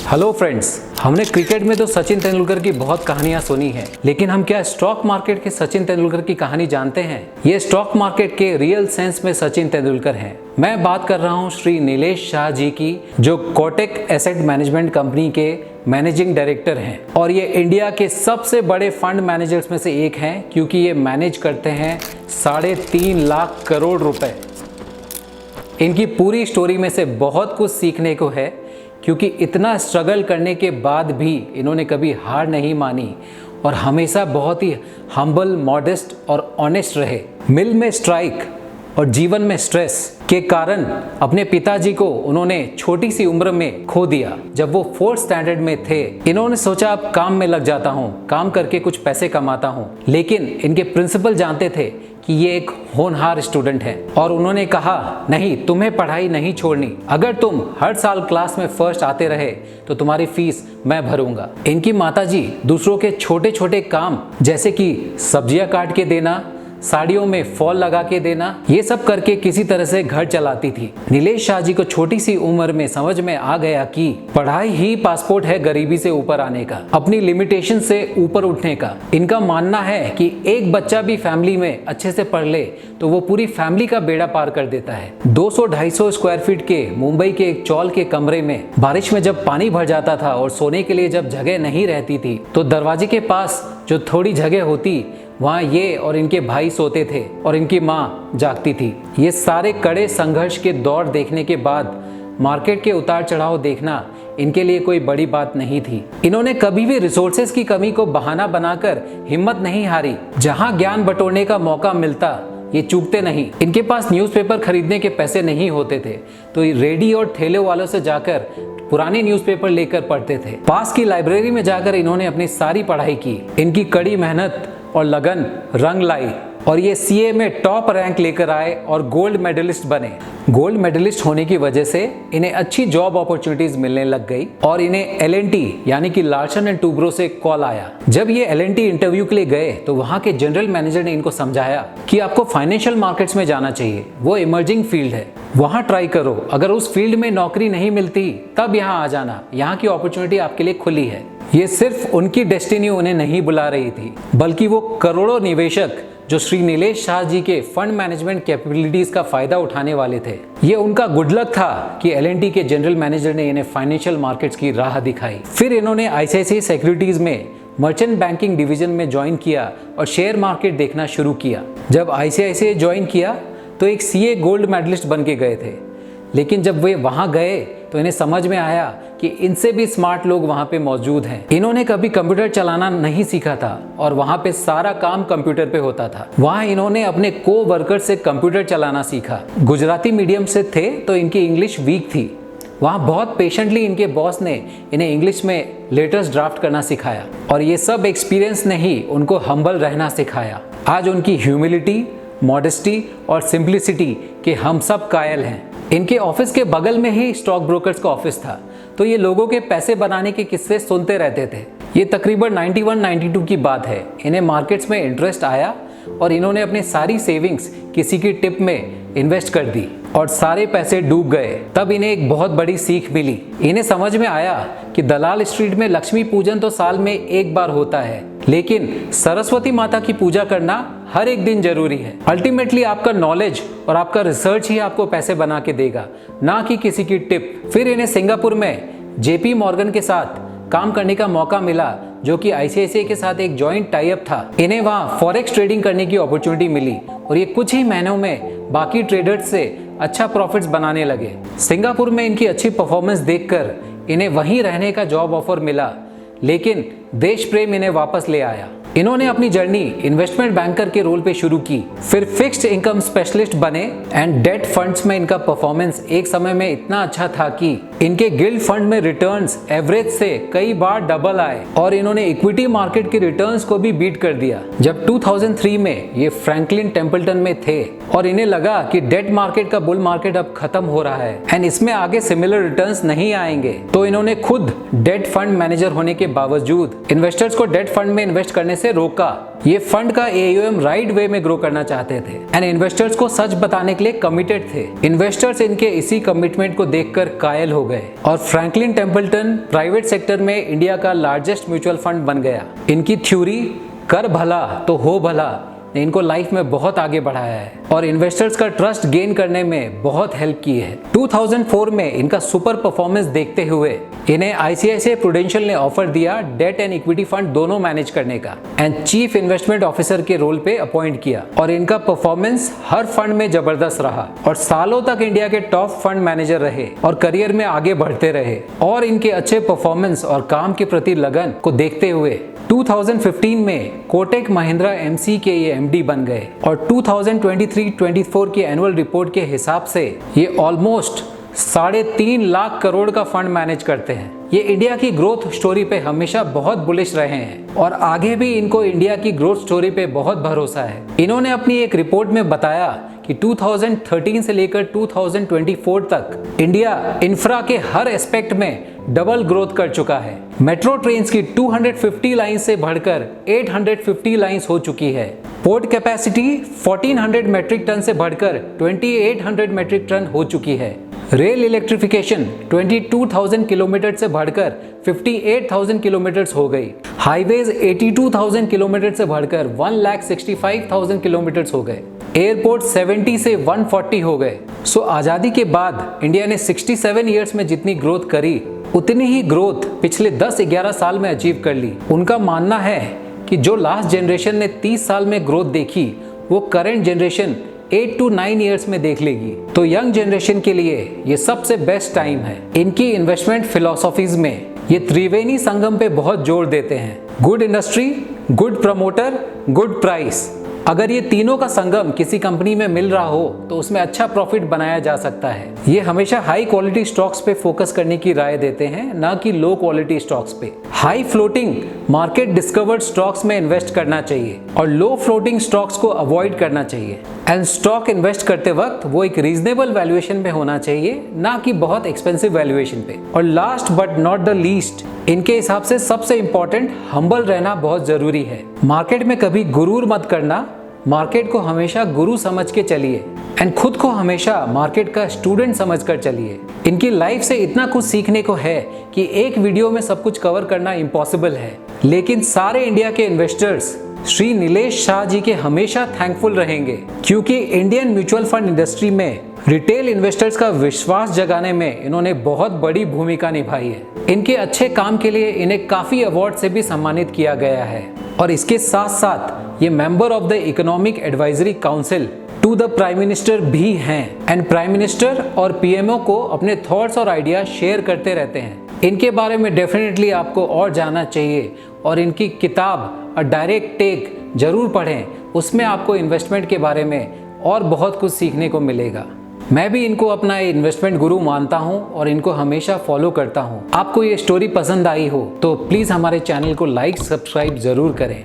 Hello friends, हमने cricket में तो सचिन तेंदुलकर की बहुत कहानियां सुनी हैं, लेकिन हम क्या स्टॉक मार्केट के सचिन तेंदुलकर की कहानी जानते हैं? ये स्टॉक मार्केट के रियल सेंस में सचिन तेंदुलकर हैं। मैं बात कर रहा हूं श्री नीलेश शाह जी की, जो कोटक एसेट मैनेजमेंट कंपनी के मैनेजिंग डायरेक्टर हैं और ये इंडिया के सबसे बड़े फंड मैनेजर्स में से एक हैं, क्योंकि ये मैनेज करते हैं 3.5 लाख करोड़ रुपए। इनकी पूरी स्टोरी में से बहुत कुछ सीखने को है, क्योंकि इतना स्ट्रगल करने के बाद भी इन्होंने कभी हार नहीं मानी और हमेशा बहुत ही हम्बल, मॉडेस्ट और ऑनेस्ट रहे। मिल में स्ट्राइक और जीवन में स्ट्रेस के कारण अपने पिताजी को उन्होंने छोटी सी उम्र में खो दिया। जब वो 4th स्टैंडर्ड में थे, इन्होंने सोचा अब काम में लग जाता हूँ, काम करके कुछ पैसे कमाता हूँ। लेकिन इनके प्रिंसिपल जानते थे कि ये एक होनहार स्टूडेंट है और उन्होंने कहा, नहीं, तुम्हें पढ़ाई नहीं छोड़नी। अगर तुम हर साल क्लास में फर्स्ट आते रहे तो तुम्हारी फीस मैं भरूंगा। इनकी माताजी दूसरों के छोटे छोटे काम जैसे कि सब्जियां काट के देना, साड़ियों में फॉल लगा के देना, ये सब करके किसी तरह से घर चलाती थी। नीलेश शाह जी को छोटी सी उम्र में समझ में आ गया कि पढ़ाई ही पासपोर्ट है गरीबी से ऊपर आने का, अपनी लिमिटेशन से ऊपर उठने का। इनका मानना है कि एक बच्चा भी फैमिली में अच्छे से पढ़ ले तो वो पूरी फैमिली का बेड़ा पार कर देता है। 200-250 स्क्वायर फीट के मुंबई के एक चौल के कमरे में बारिश में जब पानी भर जाता था और सोने के लिए जब जगह नहीं रहती थी, तो दरवाजे के पास जो थोड़ी जगह होती, वहाँ ये और इनके भाई सोते थे और इनकी माँ जागती थी। ये सारे कड़े संघर्ष के दौर देखने के बाद मार्केट के उतार चढ़ाव देखना इनके लिए कोई बड़ी बात नहीं थी। इन्होंने कभी भी रिसोर्सेज की कमी को बहाना बनाकर हिम्मत नहीं हारी। जहाँ ज्ञान बटोरने का मौका मिलता, ये चूकते नहीं। इनके पास न्यूज़पेपर खरीदने के पैसे नहीं होते थे, तो ये रेडी और ठेले वालों से जाकर पुराने न्यूज़पेपर लेकर पढ़ते थे। पास की लाइब्रेरी में जाकर इन्होंने अपनी सारी पढ़ाई की। इनकी कड़ी मेहनत और लगन रंग लाई और ये सीए में टॉप रैंक लेकर आए और गोल्ड मेडलिस्ट बने। गोल्ड मेडलिस्ट होने की वजह से इन्हें अच्छी जॉब अपॉर्चुनिटीज मिलने लग गई और इन्हें एल&टी यानी कि लार्सन एंड टूब्रो से कॉल आया। जब ये एल&टी इंटरव्यू के लिए गए तो वहां के जनरल मैनेजर ने इनको समझाया कि आपको फाइनेंशियल मार्केट्स में जाना चाहिए, वो इमर्जिंग फील्ड है, वहां ट्राई करो। अगर उस फील्ड में नौकरी नहीं मिलती तब यहाँ आ जाना, यहाँ की अपॉर्चुनिटी आपके लिए खुली है। ये सिर्फ उनकी डेस्टिनी उन्हें नहीं बुला रही थी, बल्कि वो करोड़ों निवेशक जो श्री नीलेश शाह जी के फंड मैनेजमेंट कैपेबिलिटीज का फायदा उठाने वाले थे। ये उनका गुड लक था कि एल&टी के जनरल मैनेजर ने इन्हें फाइनेंशियल मार्केट्स की राह दिखाई। फिर इन्होंने आईसीआईसीआई सिक्योरिटीज में मर्चेंट बैंकिंग डिवीजन में ज्वाइन किया और शेयर मार्केट देखना शुरू किया। जब आईसीआईसीआई ज्वाइन किया तो एक सीए गोल्ड मेडलिस्ट बन के गए थे, लेकिन जब वे वहां गए तो इन्हें समझ में आया कि इनसे भी स्मार्ट लोग वहां पे मौजूद हैं। इन्होंने कभी कंप्यूटर चलाना नहीं सीखा था और वहां पे सारा काम कंप्यूटर पे होता था। वहां इन्होंने अपने को वर्कर से कंप्यूटर चलाना सीखा। गुजराती मीडियम से थे तो इनकी इंग्लिश वीक थी। वहाँ बहुत पेशेंटली इनके बॉस ने इन्हें इंग्लिश में लेटर्स ड्राफ्ट करना सिखाया और ये सब एक्सपीरियंस ने ही उनको हम्बल रहना सिखाया। आज उनकी ह्यूमिलिटी, मॉडेस्टी और सिंप्लिसिटी के हम सब कायल हैं। इनके ऑफिस के बगल में ही स्टॉक ब्रोकर्स का ऑफिस था, तो ये लोगों के पैसे बनाने के किस्से सुनते रहते थे। ये तकरीबन 91-92 की बात है। इन्हें मार्केट्स में इंटरेस्ट आया और इन्होंने अपनी सारी सेविंग्स किसी की टिप में इन्वेस्ट कर दी और सारे पैसे डूब गए। तब इन्हें एक बहुत बड़ी सीख मिली। इन्हें समझ में आया कि दलाल स्ट्रीट में लक्ष्मी पूजन तो साल में एक बार होता है, लेकिन सरस्वती माता की पूजा करना हर एक दिन जरूरी है। अल्टीमेटली आपका नॉलेज और आपका रिसर्च ही आपको पैसे बना के देगा, ना कि किसी की टिप। फिर इन्हें सिंगापुर में जेपी मॉर्गन के साथ काम करने का मौका मिला, जो कि आईसीआईसीआई के साथ एक जॉइंट टाई अप था। इन्हें वहाँ फॉरेक्स ट्रेडिंग करने की अपॉर्चुनिटी मिली और ये कुछ ही महीनों में बाकी ट्रेडर्स से अच्छा प्रॉफिट्स बनाने लगे। सिंगापुर में इनकी अच्छी परफॉर्मेंस देखकर इन्हें वहीं रहने का जॉब ऑफर मिला, लेकिन देश प्रेम इन्हें वापस ले आया। इन्होंने अपनी जर्नी इन्वेस्टमेंट बैंकर के रोल पे शुरू की, फिर फिक्स्ड इनकम स्पेशलिस्ट बने एंड डेट फंड्स में इनका परफॉर्मेंस एक समय में इतना अच्छा था कि इनके गिल्ड फंड में रिटर्न्स एवरेज से कई बार डबल आए और इन्होंने इक्विटी मार्केट के रिटर्न्स को भी बीट कर दिया। जब 2003 में ये फ्रैंकलिन टेम्पल्टन में थे और इन्हें लगा कि डेट मार्केट का बुल मार्केट अब खत्म हो रहा है एंड इसमें आगे सिमिलर रिटर्न्स नहीं आएंगे, तो इन्होंने खुद डेट फंड मैनेजर होने के बावजूद इन्वेस्टर्स को डेट फंड में इन्वेस्ट करने से रोका। ये फंड का AUM राइट वे में ग्रो करना चाहते थे एंड इन्वेस्टर्स को सच बताने के लिए कमिटेड थे। इन्वेस्टर्स इनके इसी कमिटमेंट को देखकर कायल हो गए और फ्रैंकलिन टेम्पल्टन प्राइवेट सेक्टर में इंडिया का लार्जेस्ट म्यूचुअल फंड बन गया। इनकी थ्योरी कर भला तो हो भला ने इनको लाइफ में बहुत आगे बढ़ाया है और इन्वेस्टर्स का ट्रस्ट गेन करने में बहुत हेल्प की है। 2004 में इनका सुपर परफॉर्मेंस देखते हुए इन्हें ICICI प्रूडेंशियल ने ऑफर दिया डेट एंड इक्विटी फंड दोनों मैनेज करने का एंड चीफ इन्वेस्टमेंट ऑफिसर के रोल पे अपॉइंट किया और इनका परफॉर्मेंस हर फंड में जबरदस्त रहा और सालों तक इंडिया के टॉप फंड मैनेजर रहे और करियर में आगे बढ़ते रहे। और इनके अच्छे परफॉर्मेंस और काम के प्रति लगन को देखते हुए 2015 में कोटक महिंद्रा MC के ये MD बन गए और 2023-24 की एनुअल रिपोर्ट के हिसाब से ये ऑलमोस्ट 3.5 लाख करोड़ का फंड मैनेज करते हैं। ये इंडिया की ग्रोथ स्टोरी पे हमेशा बहुत बुलिश रहे हैं और आगे भी इनको इंडिया की ग्रोथ स्टोरी पे बहुत भरोसा है। इन्होंने अपनी एक रिपोर्ट में बताया कि 2013 से लेकर 2024 तक इंडिया इंफ्रा के हर एस्पेक्ट में डबल ग्रोथ कर चुका है। मेट्रो ट्रेन्स की 250 लाइन से बढ़कर 850 लाइंस हो चुकी है। पोर्ट कैपेसिटी 1400 मेट्रिक टन से बढ़कर 2800 मेट्रिक टन हो चुकी है। रेल इलेक्ट्रिफिकेशन 22,000 किलोमीटर से बढ़कर 58,000 किलोमीटर हो गई। हाईवेज 82,000 किलोमीटर से बढ़कर 1,65,000 किलोमीटर हो गए। एयरपोर्ट 70 से 140 हो गए। सो आज़ादी के बाद इंडिया ने 67 ईयर्स में जितनी ग्रोथ करी उतनी ही ग्रोथ पिछले 10-11 साल में अचीव कर ली। उनका मानना है कि जो लास्ट जनरेशन ने 30 साल में ग्रोथ देखी वो करंट जनरेशन 8 to 9 ईयर्स में देख लेगी। तो यंग जनरेशन के लिए ये सबसे बेस्ट टाइम है। इनकी इन्वेस्टमेंट फिलॉसफीज में ये त्रिवेणी संगम पे बहुत जोर देते हैं। Good industry, good promoter, good price. अगर ये तीनों का संगम किसी कंपनी में मिल रहा हो तो उसमें अच्छा प्रॉफिट बनाया जा सकता है। ये हमेशा हाई क्वालिटी स्टॉक्स पे फोकस करने की राय देते हैं, ना कि लो क्वालिटी स्टॉक्स पे। High floating market discovered stocks में इन्वेस्ट करना चाहिए और लो फ्लोटिंग स्टॉक्स को अवॉइड करना चाहिए। एंड स्टॉक इन्वेस्ट करते वक्त वो एक रीजनेबल वैल्यूएशन पे होना चाहिए, ना कि बहुत एक्सपेंसिव वैल्यूएशन पे। और last but not the least, इनके हिसाब से सबसे इंपॉर्टेंट हम्बल रहना बहुत जरूरी है। मार्केट में कभी गुरूर मत करना, मार्केट को हमेशा गुरु समझ के चलिए एंड खुद को हमेशा मार्केट का स्टूडेंट समझकर चलिए। इनकी लाइफ से इतना कुछ सीखने को है कि एक वीडियो में सब कुछ कवर करना इम्पॉसिबल है, लेकिन सारे इंडिया के इन्वेस्टर्स श्री नीलेश शाह जी के हमेशा थैंकफुल रहेंगे, क्योंकि इंडियन म्यूचुअल फंड इंडस्ट्री में रिटेल इन्वेस्टर्स का विश्वास जगाने में इन्होंने बहुत बड़ी भूमिका निभाई है। इनके अच्छे काम के लिए इन्हें काफी अवार्ड से भी सम्मानित किया गया है और इसके साथ साथ ये member of the economic advisory council to the prime minister भी हैं एंड प्राइम मिनिस्टर और PMO को अपने थॉट्स और आइडिया शेयर करते रहते हैं। इनके बारे में डेफिनेटली आपको और जानना चाहिए और इनकी किताब अ डायरेक्ट टेक जरूर पढ़ें। उसमें आपको इन्वेस्टमेंट के बारे में और बहुत कुछ सीखने को मिलेगा। मैं भी इनको अपना इन्वेस्टमेंट गुरु मानता हूं और इनको हमेशा फॉलो करता हूं। आपको ये स्टोरी पसंद आई हो तो प्लीज़ हमारे चैनल को लाइक सब्सक्राइब ज़रूर करें।